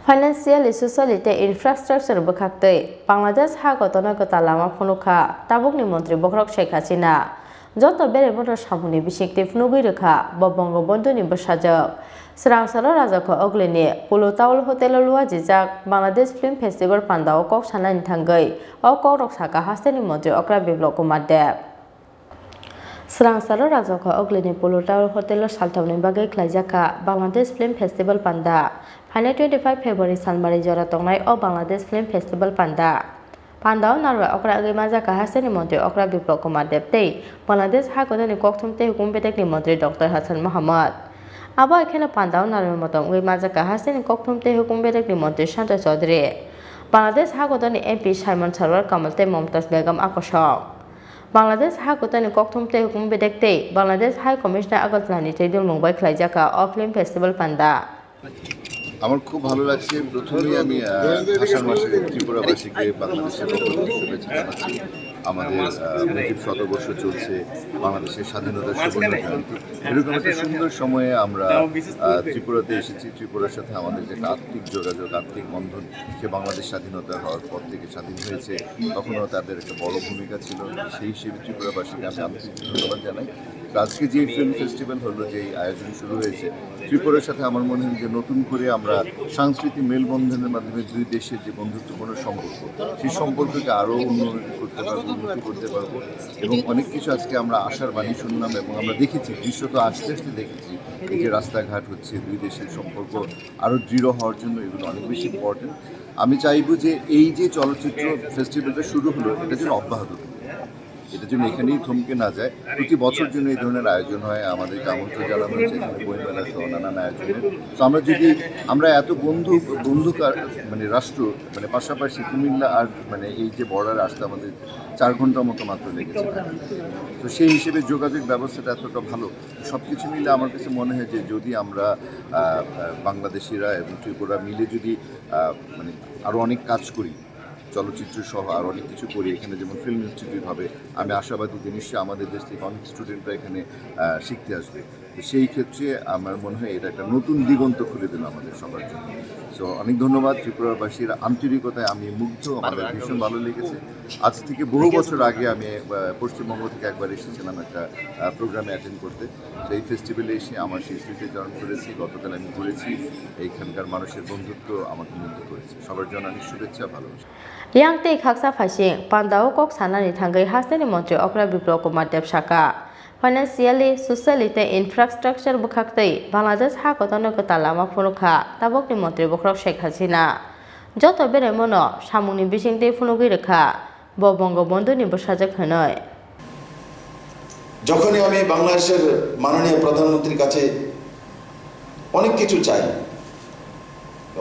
Financial Society Infrastructure Bukakte, Bangladesh Hagotona Gotalama Funuka, Tabukni Montri Bokrok Sheikh Hasina, Jota Beremoto Shamuni Bishiktif Nubirika, Bobongo Bonduni Bushaja, Srangsalo Razako Oglini, Pulutaul Hotel Luajizak, Bangladesh Film Festival Panda, Okok Shanan Tangai, Okok Saka Hasteni Montri Okra Biblokumade. Srangsalo Razako Oglini Pulutaul Hotel Saltoni Bagay Klajaka, Bangladesh Film Festival Panda. 25 February Sanmari Jora Tongnai o Bangladesh Film Festival Panda. Pandao Narwa Okra Agemaja Kahasani Montri Okra Biblokuma Depte, Bangladesh Hakodani Koktumte Hukumbetek Montri Dr. Hassan Muhammad. Aba Kena Pandao Narwa Motom Wemaja Kahasani Koktumte Hukumbetek Montri Shanta Chaudhry. Bangladesh Hakodani MP Simon Sarwar Kamalte Momtaz Begum Akoshok. Bangladesh Hakodani Koktumte Hukumbedekte, Bangladesh High Commissioner Agatlani Tedul Mumbai Klajaka of Film Festival Panda. আমার খুব ভালো লাগছে। প্রথমেই আমি আষাঢ় মাসের ত্রিপুরাবাসীকে বাংলাদেশের শুভেচ্ছা জানাচ্ছি। আমাদের মুজিব শতবর্ষ চলছে, বাংলাদেশের স্বাধীনতার সুবর্ণ জয়ন্তী। এরকম একটা সুন্দর সময়ে আমরা ত্রিপুরাতে এসেছি। ত্রিপুরার সাথে আমাদের যে আত্মিক যোগাযোগ, আত্মিক বন্ধন, সে বাংলাদেশ স্বাধীনতা হওয়ার পর থেকে স্বাধীন হয়েছে, তখনও তাদের একটা বড় ভূমিকা ছিল। সেই হিসেবে ত্রিপুরাবাসীকে আমি আন্তরিক ধন্যবাদ জানাই। আজকে যে ফিল্ম ফেস্টিভ্যাল হলো, যে আয়োজন শুরু হয়েছে, ত্রিপুরার সাথে আমার মনে হয় যে নতুন করে আমরা সাংস্কৃতিক মেলবন্ধনের মাধ্যমে দুই দেশের যে বন্ধুত্বপূর্ণ সম্পর্ক, সেই সম্পর্ককে আরও উন্নতি করতে পারবো এবং অনেক কিছু আজকে আমরা আশার বাণী শুনলাম এবং আমরা দেখেছি, দৃশ্য তো আস্তে আস্তে দেখেছি, এই যে রাস্তাঘাট হচ্ছে, দুই দেশের সম্পর্ক আরও দৃঢ় হওয়ার জন্য এগুলো অনেক বেশি ইম্পর্টেন্ট। আমি চাইবো যে এই যে চলচ্চিত্র ফেস্টিভ্যালটা শুরু হলো, এটা যেন অব্যাহত থাকে, এটার জন্য এখানেই থমকে না যায়। প্রতি বছর জন্য এই ধরনের আয়োজন হয়, আমাদেরকে আমন্ত্রণ জানানো হচ্ছে এখানে বইমেলা সহ নানান আয়োজনের। তো আমরা এত মানে রাষ্ট্র, মানে পাশাপাশি কুমিল্লা আর মানে এই যে বর্ডার আসতে আমাদের 4 ঘন্টার মতো মাত্র লেগেছে। তো সেই হিসেবে যোগাযোগ ব্যবস্থাটা এতটা ভালো, সব কিছু মিলে আমার কাছে মনে হয় যে যদি আমরা বাংলাদেশিরা এবং ত্রিপুরা মিলে যদি মানে আরও অনেক কাজ করি, চলচ্চিত্র সহ আর অনেক কিছু করি, এখানে যেমন ফিল্ম ইনস্টিটিউট হবে, আমি আশাবাদী যে নিশ্চয়ই আমাদের দেশ থেকে অনেক স্টুডেন্টরা এখানে শিখতে আসবে। তো সেই ক্ষেত্রে আমার মনে হয় এটা একটা নতুন দিগন্ত খুলে দিল আমাদের সবার জন্য। সো অনেক ধন্যবাদ। ত্রিপুরাবাসীর আন্তরিকতায় আমি মুগ্ধ, আমাদের ভীষণ ভালো লেগেছে। আজ থেকে বহু বছর আগে আমি পশ্চিমবঙ্গ থেকে একবার এসেছিলাম একটা প্রোগ্রামে অ্যাটেন্ড করতে। তো এই ফেস্টিভ্যালে এসে আমার সেই স্মৃতিচারণ করেছি, গতকাল আমি ঘুরেছি। এইখানকার মানুষের বন্ধুত্ব আমাকে মুগ্ধ করেছে। সবার জন্য অনেক শুভেচ্ছা, ভালোবাসা। Yang te khaksa phasing Pandao Kok Sanani Thangai Hasteni Montri Okra Biblokuma Depshaka. Financially, socially, infrastructure Bukakte, Bangladesh Hakotano Gotalama Funuka, Tabukni Montri Bokrok Sheikh Hasina. Jota Beremono, Shamuni Bishing de Funugirika, Bobongo Bonduni Bushajak Hanoi. যখনই আমি বাংলাদেশের মাননীয় প্রধানমন্ত্রীর কাছে অনেক কিছু চাই,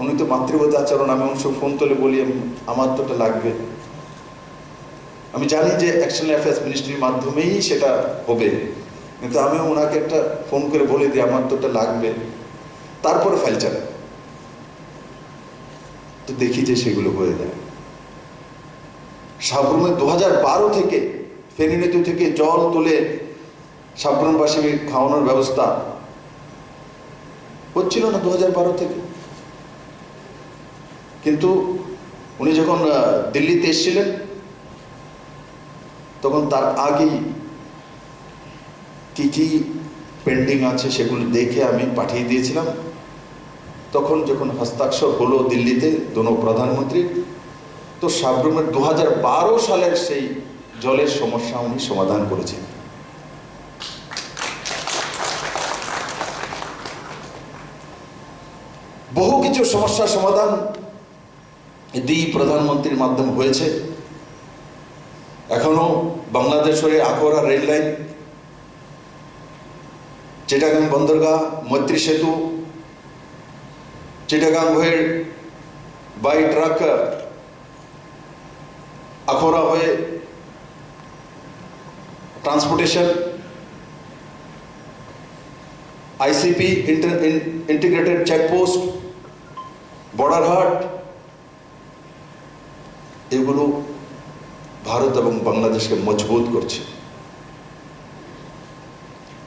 উনি তো মাতৃভাষা আচরণ, আমি অবশ্য ফোন তুলে বলি আমার তো এটা লাগবে। আমি জানি যে এক্সটার্নাল অ্যাফেয়ার্স মিনিস্ট্রির মাধ্যমেই সেটা হবে, কিন্তু আমি ওনাকে একটা ফোন করে বলে দিই আমার তো এটা লাগবে, তারপরে ফাইল চালাই। তো দেখি যে সেগুলো হয়ে যায়। সাবরুমে 2012 থেকে ফেনী নদী থেকে জল তুলে সাবরুমবাসী খাওয়ানোর ব্যবস্থা হচ্ছিল না 2012 থেকে। কিন্তু উনি যখন দিল্লিতে এসেছিলেন, তখন তার আগেই কি কি পেন্ডিং আছে সেগুলো দেখে আমি পাঠিয়ে দিয়েছিলাম। তখন যখন হস্তাক্ষর হলো দিল্লিতে দোনো প্রধানমন্ত্রীর, তো সাবরুমের 2012 সালের সেই জলের সমস্যা উনি সমাধান করেছেন। বহু কিছু সমস্যার সমাধান দুই প্রধানমন্ত্রীর মাধ্যমে হয়েছে। এখনো বাংলাদেশের আকোরা রেল লাইন, চিটাগাং বন্দরগাহ, মৈত্রী সেতু, চিটাগাং হয়ে বাই ট্রাক আখোরা হয়ে transportation, ICP integrated checkpost, border হাট, এগুলো ভারত এবং বাংলাদেশকে মজবুত করছে।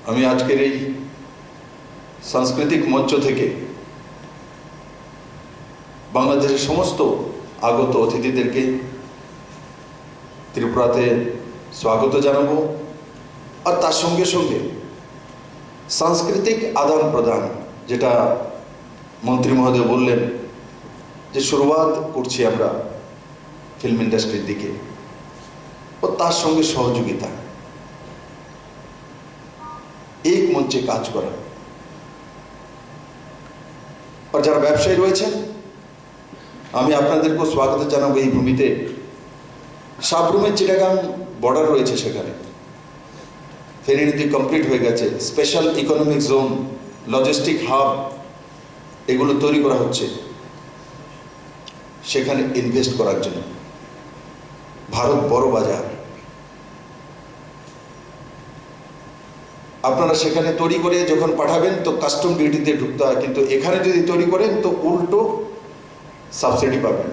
আমি আজকের এই सा सांस्कृतिक मंच থেকে বাংলাদেশের সমস্ত আগত অতিথিদেরকে ত্রিপুরাতে স্বাগত জানাবো। আর তার সঙ্গে সঙ্গে সাংস্কৃতিক আদান প্রদান, যেটা মন্ত্রী মহোদয় বললেন যে শুরুয়াত করছি আমরা ফিল্ম ইন্ডাস্ট্রির দিকে, ও তার সঙ্গে সহযোগিতা, এক মঞ্চে কাজ করা। আর যারা ব্যবসায়ী রয়েছেন, আমি আপনাদেরকেও স্বাগত জানাবো এই ভূমিতে। সাবরুমের চিটাগাং বর্ডার রয়েছে, সেখানে ফেরি নীতি কমপ্লিট হয়ে গেছে, special economic zone, logistic hub এগুলো তৈরি করা হচ্ছে সেখানে ইনভেস্ট করার জন্য। ভারত বড় বাজার, আপনারা সেখানে তৈরি করে যখন পাঠাবেন তো কাস্টম ডিউটিতে ঢুকতে হয়, কিন্তু এখানে যদি তৈরি করেন তো উল্টো সাবসিডি পাবেন,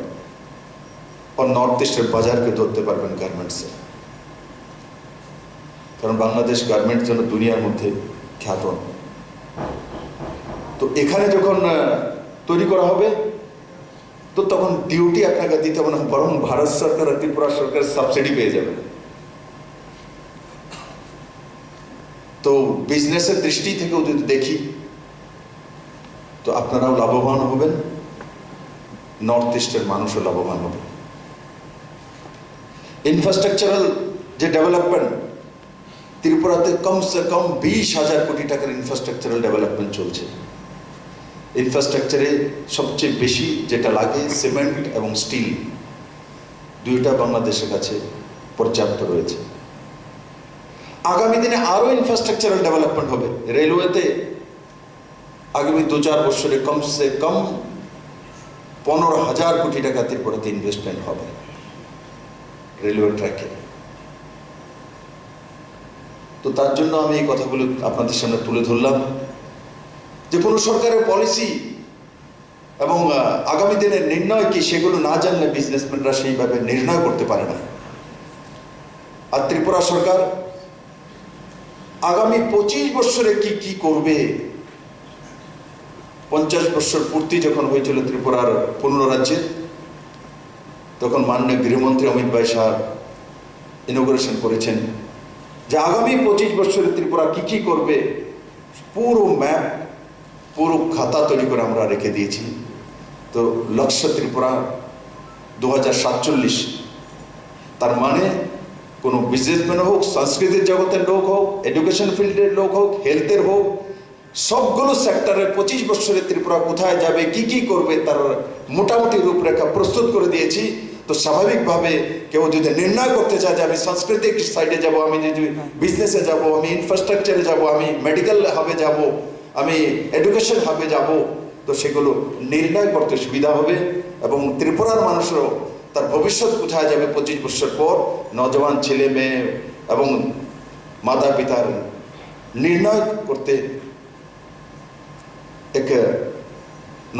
और नॉर्थ ईस्टेর বাজারকে ধরতে পারবেন গার্মেন্টসে। কারণ বাংলাদেশ গার্মেন্টস জন্য দুনিয়ার মধ্যে খ্যাত। তো এখানে যখন তৈরি করা হবে তো তখন ডিউটি আপনাকে দিতে হবে না, বরং ভারত সরকার আর ত্রিপুরা সরকার সাবসিডি পেয়ে যাবে। তো বিজনেসের দৃষ্টি থেকেও যদি দেখি তো আপনারাও লাভবান হবেন, নর্থ ইস্টের মানুষও লাভবান হবে। ইনফ্রাস্ট্রাকচারাল যে ডেভেলপমেন্ট, ত্রিপুরাতে কমসে কম 20,000 কোটি টাকার ইনফ্রাস্ট্রাকচারাল ডেভেলপমেন্ট চলছে। ইনফ্রাস্ট্রাকচারে সবচেয়ে বেশি যেটা লাগে সিমেন্ট এবং স্টিল, দুইটা বাংলাদেশের কাছে পর্যাপ্ত রয়েছে। আগামী দিনে আরো ইনফ্রাস্ট্রাকচারাল ডেভেলপমেন্ট হবে। রেলওয়েতে আগামী 2-4 বছরে কমসে কম 15,000 কোটি টাকা ত্রিপুরাতে ইনভেস্টমেন্ট হবে রেলওয়ে ট্র্যাকে। তো তার জন্য আমি এই কথাগুলো আপনাদের সামনে তুলে ধরলাম যে কোনো সরকারের পলিসি এবং আগামী দিনের নির্ণয় কি সেগুলো না জানলে বিজনেসম্যানরা সেইভাবে নির্ণয় করতে পারে না। আর ত্রিপুরা সরকার আগামী 25 বছরে কি কি করবে, 50 বছর পূর্তি যখন হয়েছিল ত্রিপুরার পুনরাজ্যের, তখন মাননীয় গৃহমন্ত্রী অমিত ভাই সাহেব ইনোগ্রেশন করেছেন যে আগামী 25 বছরে ত্রিপুরা কি কি করবে পুরো ম্যাপ, পুরো খাতা তৈরি করে আমরা রেখে দিয়েছি। তো লক্ষ্য ত্রিপুরা 2047, তার মানে কোনো বিজনেসম্যান হোক, সংস্কৃতির জগতের লোক হোক, এডুকেশন ফিল্ডের লোক হোক, হেলথের হোক, সবগুলো সেক্টরে 25 বছরে ত্রিপুরা কোথায় যাবে, কি কি করবে তার মোটামুটি রূপরেখা প্রস্তুত করে দিয়েছি। তো স্বাভাবিকভাবে কেউ যদি নির্ণয় করতে চায় যে আমি সাংস্কৃতিক সাইডে যাব, আমি যদি বিজনেসে যাব, আমি ইনফ্রাস্ট্রাকচারে যাব, আমি মেডিকেল হাবে যাব, আমি এডুকেশন হাবে যাব, তো সেগুলো নির্ণয় করতে সুবিধা হবে এবং ত্রিপুরার মানুষেরও তার ভবিষ্যৎ কোথায় যাবে 25 বছর পর, নজওয়ান ছেলে মেয়ে এবং মাতা পিতার নির্ণয় করতে এক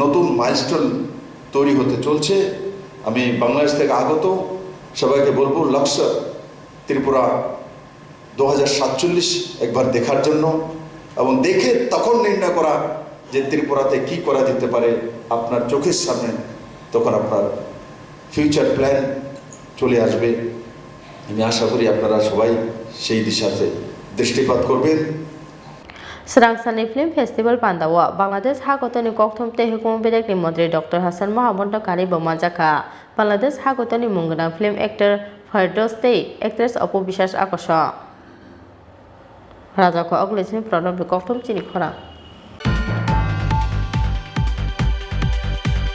নতুন মাইলস্টোন তৈরি হতে চলছে। আমি বাংলাদেশ থেকে আগত সবাইকে বলবো লক্ষ্য ত্রিপুরা 2047 একবার দেখার জন্য, এবং দেখে তখন নির্ণয় করা যে ত্রিপুরাতে কি করা যেতে পারে আপনার চোখের সামনে, তখন আপনার ফিউচার প্ল্যান চলে আসবে। আমি আশা করি আপনারা সবাই সেই দিশাতে দৃষ্টিপাত করবেন। Serangsani Film Festival Pandawa Bangladesh Hagotani Kokthum Tehukum Bedekni Mantri Dr. Hassan Mohammed Kari Bomajaka Bangladesh Hagotani Mungana Film Actor Firdaus Tei Actress Apu Bishas Akosha Rajako Oglesin Pranab Kokthum Chini Khora